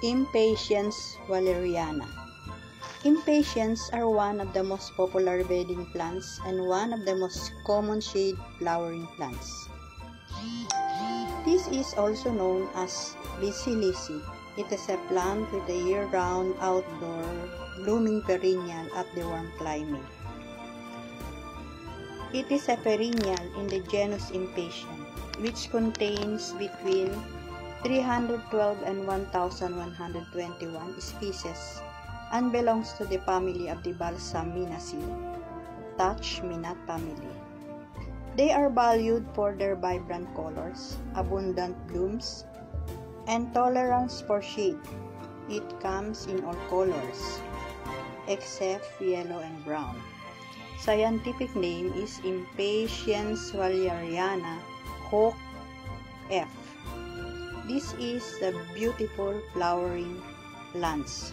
Impatiens walleriana. Impatiens are one of the most popular bedding plants and one of the most common shade flowering plants. This is also known as Lisi. It is a plant with a year-round outdoor blooming perennial at the warm climate. It is a perennial in the genus Impatiens, which contains between 312 and 1,121 species and belongs to the family of the Balsaminaceae, Touch-Me-Not family. They are valued for their vibrant colors, abundant blooms, and tolerance for shade. It comes in all colors, except yellow and brown. Scientific name is Impatiens walleriana, Hoch F. This is the beautiful flowering plants.